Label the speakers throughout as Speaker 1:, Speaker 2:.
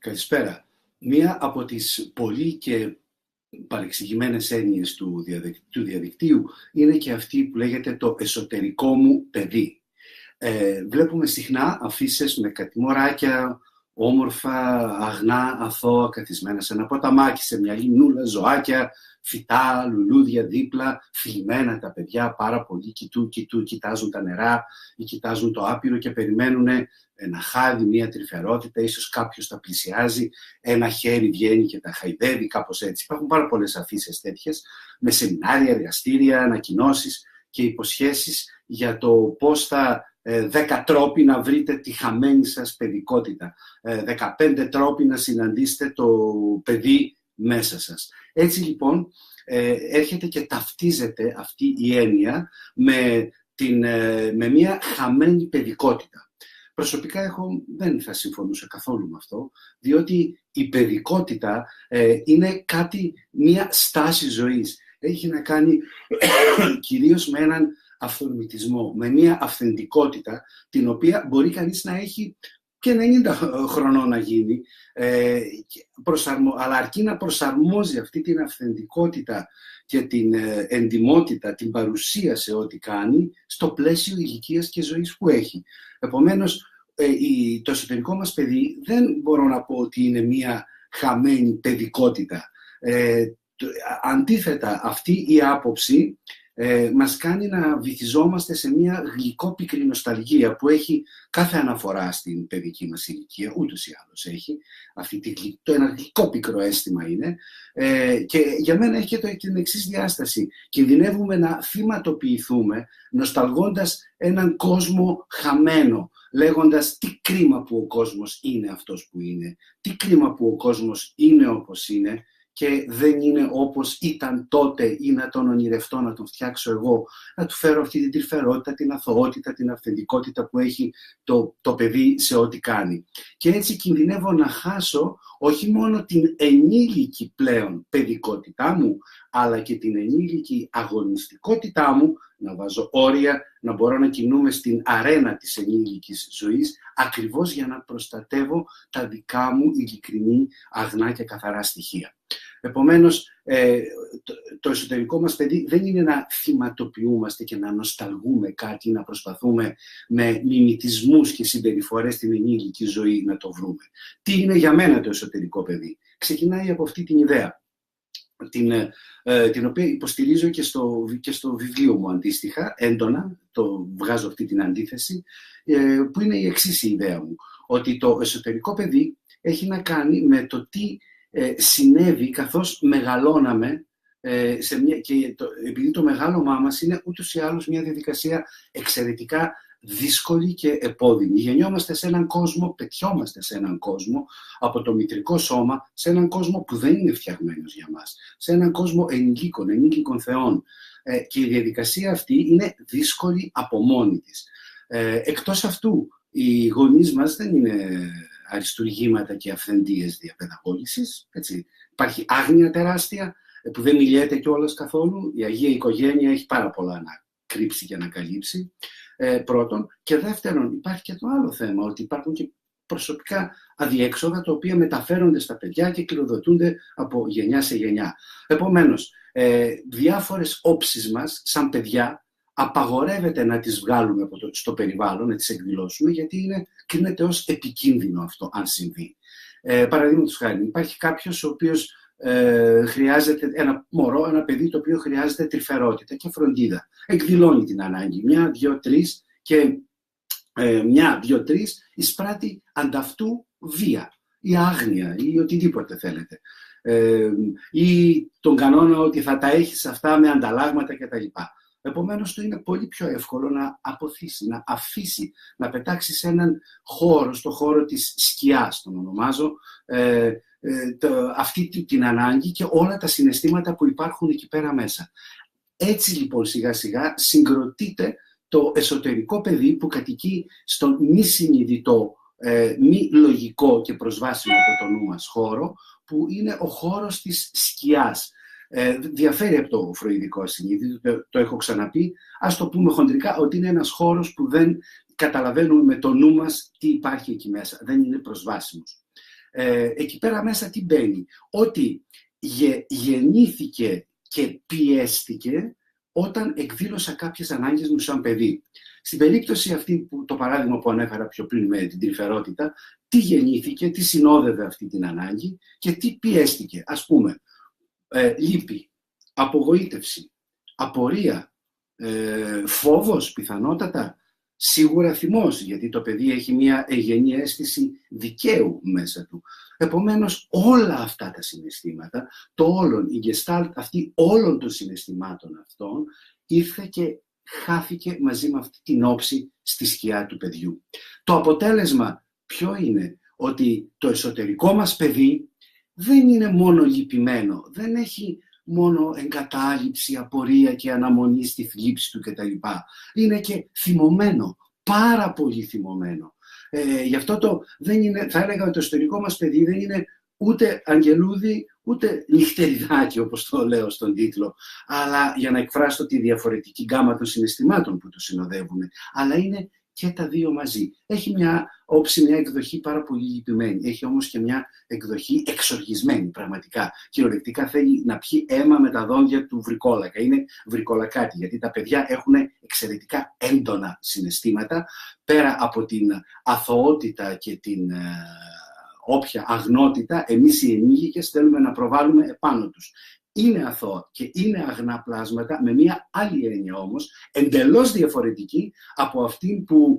Speaker 1: Καλησπέρα. Μία από τις πολύ και παρεξηγημένες έννοιες του διαδικτύου είναι και αυτή που λέγεται το εσωτερικό μου παιδί. Βλέπουμε συχνά αφίσες με κάτι μωράκια, όμορφα, αγνά, αθώα, καθισμένα σε ένα ποταμάκι, σε μια λινούλα, ζωάκια, φυτά, λουλούδια δίπλα, φιλμένα τα παιδιά, πάρα πολύ κοιτάζουν τα νερά ή κοιτάζουν το άπειρο και περιμένουν ένα χάδι, μια τρυφερότητα, ίσως κάποιος τα πλησιάζει, ένα χέρι βγαίνει και τα χαϊδεύει, κάπως έτσι. Υπάρχουν πάρα πολλές αφίσες τέτοιες, με σεμινάρια, εργαστήρια, ανακοινώσεις και υποσχέσεις για το πώς θα 10 τρόποι να βρείτε τη χαμένη σας παιδικότητα, 15 τρόποι να συναντήσετε το παιδί μέσα σας. Έτσι λοιπόν έρχεται και ταυτίζεται αυτή η έννοια με μια χαμένη παιδικότητα. Προσωπικά δεν θα συμφωνούσα καθόλου με αυτό, διότι η παιδικότητα είναι μια στάση ζωής. Έχει να κάνει κυρίως με έναν αυθορμητισμό, με μια αυθεντικότητα, την οποία μπορεί κανείς να έχει και 90 χρονών να γίνει, αλλά αρκεί να προσαρμόζει αυτή την αυθεντικότητα και την εντιμότητα, την παρουσία σε ό,τι κάνει, στο πλαίσιο ηλικίας και ζωής που έχει. Επομένως, το εσωτερικό μας παιδί δεν μπορώ να πω ότι είναι μια χαμένη παιδικότητα. Αντίθετα, αυτή η άποψη μας κάνει να βυθιζόμαστε σε μια γλυκόπικρη νοσταλγία που έχει κάθε αναφορά στην παιδική μας ηλικία, ούτως ή άλλως έχει. Ένα γλυκόπικρο αίσθημα είναι και για μένα έχει και την εξής διάσταση. Κινδυνεύουμε να θυματοποιηθούμε νοσταλγώντας έναν κόσμο χαμένο, λέγοντας τι κρίμα που ο κόσμος είναι αυτός που είναι, τι κρίμα που ο κόσμος είναι όπως είναι και δεν είναι όπως ήταν τότε, ή να τον ονειρευτώ, να τον φτιάξω εγώ, να του φέρω αυτή την τρυφερότητα, την αθωότητα, την αυθεντικότητα που έχει το παιδί σε ό,τι κάνει. Και έτσι κινδυνεύω να χάσω όχι μόνο την ενήλικη πλέον παιδικότητά μου, αλλά και την ενήλικη αγωνιστικότητά μου, να βάζω όρια, να μπορώ να κινούμαι στην αρένα της ενήλικης ζωής, ακριβώς για να προστατεύω τα δικά μου ειλικρινή, αγνά και καθαρά στοιχεία. Επομένως, το εσωτερικό μας παιδί δεν είναι να θυματοποιούμαστε και να νοσταλγούμε κάτι, να προσπαθούμε με μιμητισμούς και συμπεριφορές στην ενήλικη ζωή να το βρούμε. Τι είναι για μένα το εσωτερικό παιδί? Ξεκινάει από αυτή την ιδέα, την οποία υποστηρίζω και στο βιβλίο μου αντίστοιχα, έντονα, το βγάζω αυτή την αντίθεση, που είναι η εξής η ιδέα μου, ότι το εσωτερικό παιδί έχει να κάνει με το τι συνέβη καθώς μεγαλώναμε επειδή το μεγάλωμά μας είναι ούτως ή άλλως μια διαδικασία εξαιρετικά δύσκολη και επώδυνη. Γεννιόμαστε σε έναν κόσμο, πετιόμαστε σε έναν κόσμο από το μητρικό σώμα, σε έναν κόσμο που δεν είναι φτιαγμένος για μας, σε έναν κόσμο ενηλίκων θεών. Και η διαδικασία αυτή είναι δύσκολη από μόνη της. Εκτός αυτού, οι γονείς μας δεν είναι αριστουργήματα και αυθεντίες διαπαιδαγώγησης. Υπάρχει άγνοια τεράστια που δεν μιλιέται κιόλας καθόλου. Η Αγία Οικογένεια έχει πάρα πολλά να κρύψει και να καλύψει. Πρώτον. Και δεύτερον, υπάρχει και το άλλο θέμα, ότι υπάρχουν και προσωπικά αδιέξοδα τα οποία μεταφέρονται στα παιδιά και κληροδοτούνται από γενιά σε γενιά. Επομένως, διάφορες όψεις μας σαν παιδιά απαγορεύεται να τις βγάλουμε στο περιβάλλον, να τις εκδηλώσουμε, γιατί κρίνεται ως επικίνδυνο αυτό, αν συμβεί. Παραδείγματος χάρη, υπάρχει κάποιος ο οποίος χρειάζεται, ένα μωρό, ένα παιδί το οποίο χρειάζεται τρυφερότητα και φροντίδα. Εκδηλώνει την ανάγκη. 1, 2, 3 και 1, 2, 3 εισπράττει ανταυτού βία ή άγνοια ή οτιδήποτε θέλετε. Ή τον κανόνα ότι θα τα έχεις αυτά με ανταλλάγματα κτλ. Επομένως, του είναι πολύ πιο εύκολο να αποθήσει, να αφήσει, να πετάξει σε έναν χώρο, στο χώρο της σκιάς, τον ονομάζω, αυτή την ανάγκη και όλα τα συναισθήματα που υπάρχουν εκεί πέρα μέσα. Έτσι λοιπόν σιγά σιγά συγκροτείται το εσωτερικό παιδί που κατοικεί στον μη συνειδητό, μη λογικό και προσβάσιμο από το νου μας χώρο, που είναι ο χώρος της σκιάς. Διαφέρει από το φροηδικό ασυνείδητο, το έχω ξαναπεί. Ας το πούμε χοντρικά ότι είναι ένας χώρος που δεν καταλαβαίνουμε με το νου μας τι υπάρχει εκεί μέσα. Δεν είναι προσβάσιμος. εκεί πέρα μέσα τι μπαίνει? Ότι γεννήθηκε και πιέστηκε όταν εκδήλωσα κάποιες ανάγκες μου σαν παιδί. Στην περίπτωση αυτή, το παράδειγμα που ανέφερα πιο πριν με την τρυφερότητα, τι γεννήθηκε, τι συνόδευε αυτή την ανάγκη και τι πιέστηκε? Ας πούμε, λύπη, απογοήτευση, απορία, φόβος πιθανότατα, σίγουρα θυμός, γιατί το παιδί έχει μια εγγενή αίσθηση δικαίου μέσα του. Επομένως, όλα αυτά τα συναισθήματα, το όλον, η γκεστάλτ αυτή όλων των συναισθημάτων αυτών, ήρθε και χάθηκε μαζί με αυτή την όψη στη σκιά του παιδιού. Το αποτέλεσμα ποιο είναι? Ότι το εσωτερικό μας παιδί δεν είναι μόνο λυπημένο, δεν έχει μόνο εγκατάλειψη, απορία και αναμονή στη θλίψη του κτλ. Είναι και θυμωμένο, πάρα πολύ θυμωμένο. Γι' αυτό δεν είναι, θα έλεγα ότι το εσωτερικό μας παιδί δεν είναι ούτε αγγελούδι, ούτε νυχτεριδάκι, όπως το λέω στον τίτλο, αλλά για να εκφράσω τη διαφορετική γκάμα των συναισθημάτων που το συνοδεύουν, αλλά είναι και τα δύο μαζί. Έχει μια όψη, μια εκδοχή πάρα πολύ λυπημένη. Έχει όμως και μια εκδοχή εξοργισμένη, πραγματικά. Κυριολεκτικά θέλει να πιει αίμα με τα δόντια του βρικόλακα. Είναι βρικολακάτι, γιατί τα παιδιά έχουν εξαιρετικά έντονα συναισθήματα, πέρα από την αθωότητα και την όποια αγνότητα, εμείς οι ενήλικες θέλουμε να προβάλλουμε επάνω τους. Είναι αθώα και είναι αγνά πλάσματα με μια άλλη έννοια όμως, εντελώς διαφορετική από αυτή που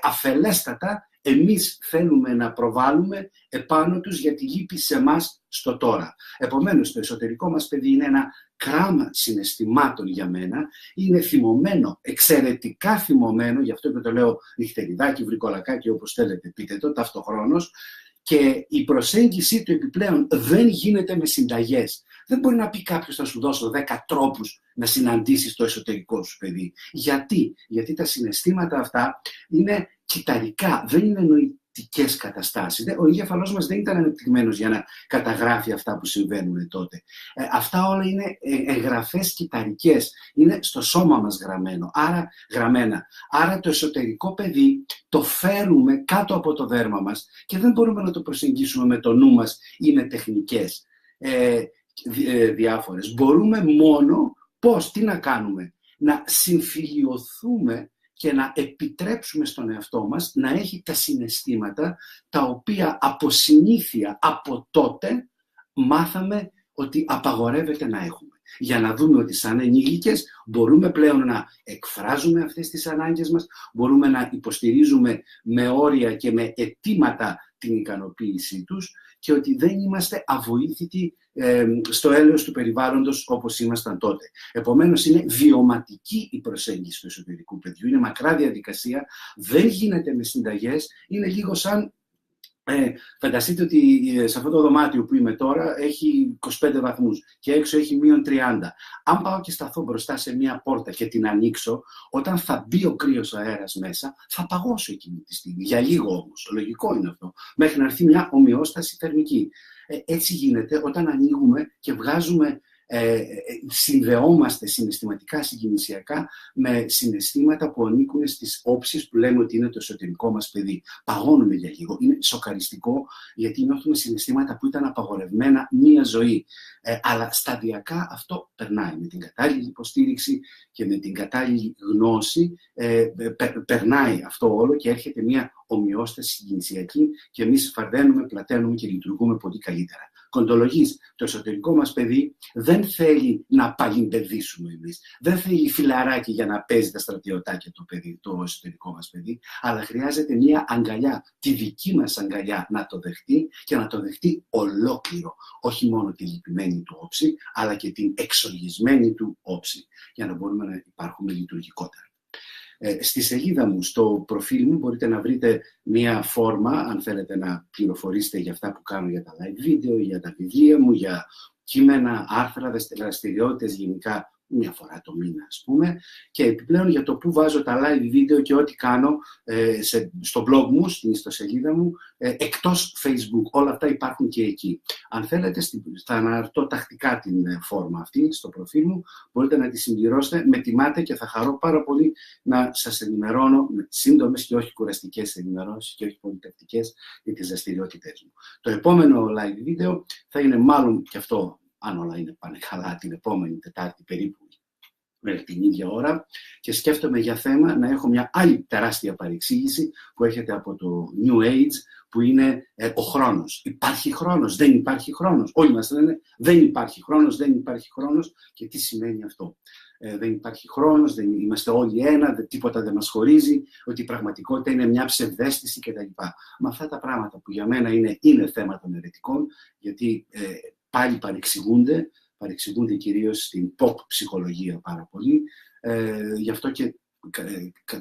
Speaker 1: αφελέστατα εμείς θέλουμε να προβάλλουμε επάνω τους γιατί λείπει σε εμάς στο τώρα. Επομένως, το εσωτερικό μας παιδί είναι ένα κράμα συναισθημάτων για μένα, είναι θυμωμένο, εξαιρετικά θυμωμένο, γι' αυτό και το λέω νυχτεριδάκι, βρικολακάκι, όπως θέλετε πείτε το, ταυτοχρόνως, και η προσέγγιση του επιπλέον δεν γίνεται με συνταγές. Δεν μπορεί να πει κάποιος θα σου δώσω 10 τρόπους να συναντήσεις το εσωτερικό σου παιδί. Γιατί? Γιατί τα συναισθήματα αυτά είναι κυταρικά, δεν είναι νοητικές καταστάσεις. Ο εγκέφαλός μας δεν ήταν ανεπτυγμένος για να καταγράφει αυτά που συμβαίνουν τότε. Αυτά όλα είναι εγγραφές κυταρικές, είναι στο σώμα μας γραμμένα. Άρα το εσωτερικό παιδί το φέρουμε κάτω από το δέρμα μας και δεν μπορούμε να το προσεγγίσουμε με το νου μας ή με τεχνικές διάφορες. Μπορούμε μόνο τι να κάνουμε? Να συμφιλιωθούμε και να επιτρέψουμε στον εαυτό μας να έχει τα συναισθήματα τα οποία από συνήθεια, από τότε, μάθαμε ότι απαγορεύεται να έχουμε. Για να δούμε ότι σαν ενήλικες μπορούμε πλέον να εκφράζουμε αυτές τις ανάγκες μας, μπορούμε να υποστηρίζουμε με όρια και με αιτήματα την ικανοποίησή τους και ότι δεν είμαστε αβοήθητοι στο έλεος του περιβάλλοντος όπως ήμασταν τότε. Επομένως, είναι βιωματική η προσέγγιση του εσωτερικού παιδιού, είναι μακρά διαδικασία, δεν γίνεται με συνταγές, είναι λίγο σαν φανταστείτε ότι σε αυτό το δωμάτιο που είμαι τώρα έχει 25 βαθμούς και έξω έχει -30. Αν πάω και σταθώ μπροστά σε μια πόρτα και την ανοίξω, όταν θα μπει ο κρύος αέρας μέσα, θα παγώσω εκείνη τη στιγμή. Για λίγο όμως, λογικό είναι αυτό, μέχρι να έρθει μια ομοιόσταση θερμική. Έτσι γίνεται όταν ανοίγουμε και βγάζουμε, συνδεόμαστε συναισθηματικά, συγκινησιακά με συναισθήματα που ανήκουν στις όψεις που λέμε ότι είναι το εσωτερικό μας παιδί. Παγώνουμε για λίγο. Είναι σοκαριστικό γιατί νιώθουμε συναισθήματα που ήταν απαγορευμένα μία ζωή. Αλλά σταδιακά αυτό περνάει. Με την κατάλληλη υποστήριξη και με την κατάλληλη γνώση περνάει αυτό όλο και έρχεται μία ομοιόσταση συγκινησιακή και εμείς φαρδένουμε, πλαταίνουμε και λειτουργούμε πολύ καλύτερα. Κοντολογής, το εσωτερικό μας παιδί δεν θέλει να παλιμπεδίσουμε εμείς. Δεν θέλει φιλαράκι για να παίζει τα στρατιωτάκια το εσωτερικό μας παιδί, αλλά χρειάζεται μια αγκαλιά, τη δική μας αγκαλιά να το δεχτεί και να το δεχτεί ολόκληρο. Όχι μόνο τη λυπημένη του όψη, αλλά και την εξοργισμένη του όψη, για να μπορούμε να υπάρχουμε λειτουργικότερα. Στη σελίδα μου, στο προφίλ μου, μπορείτε να βρείτε μία φόρμα, αν θέλετε να πληροφορήσετε για αυτά που κάνω για τα live βίντεο, για τα βιβλία μου, για κείμενα, άρθρα, δραστηριότητες γενικά μία φορά το μήνα, ας πούμε, και επιπλέον για το που βάζω τα live βίντεο και ό,τι κάνω στο blog μου, στην ιστοσελίδα μου, εκτός Facebook. Όλα αυτά υπάρχουν και εκεί. Αν θέλετε, θα αναρτώ τακτικά την φόρμα αυτή στο προφίλ μου, μπορείτε να τη συμπληρώσετε, με τιμάτε και θα χαρώ πάρα πολύ να σας ενημερώνω με σύντομες και όχι κουραστικές ενημερώσεις και όχι πολιτευτικές για τις δραστηριότητές μου. Το επόμενο live βίντεο θα είναι μάλλον και αυτό, αν όλα πάνε καλά, την επόμενη Τετάρτη περίπου, με την ίδια ώρα, και σκέφτομαι για θέμα να έχω μια άλλη τεράστια παρεξήγηση που έρχεται από το New Age, που είναι ο χρόνος. Υπάρχει χρόνος, δεν υπάρχει χρόνος. Όλοι μας λένε δεν υπάρχει χρόνος, δεν υπάρχει χρόνος, και τι σημαίνει αυτό. Δεν υπάρχει χρόνος, δεν είμαστε όλοι ένα, τίποτα δεν μας χωρίζει, ότι η πραγματικότητα είναι μια ψευδαίσθηση κτλ. Με αυτά τα πράγματα που για μένα είναι θέμα των αιρετικών, γιατί πάλι παρεξηγούνται κυρίως στην pop ψυχολογία πάρα πολύ. Γι' αυτό και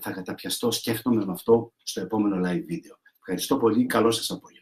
Speaker 1: θα καταπιαστώ, σκέφτομαι με αυτό στο επόμενο live βίντεο. Ευχαριστώ πολύ, καλό σας απόγευμα.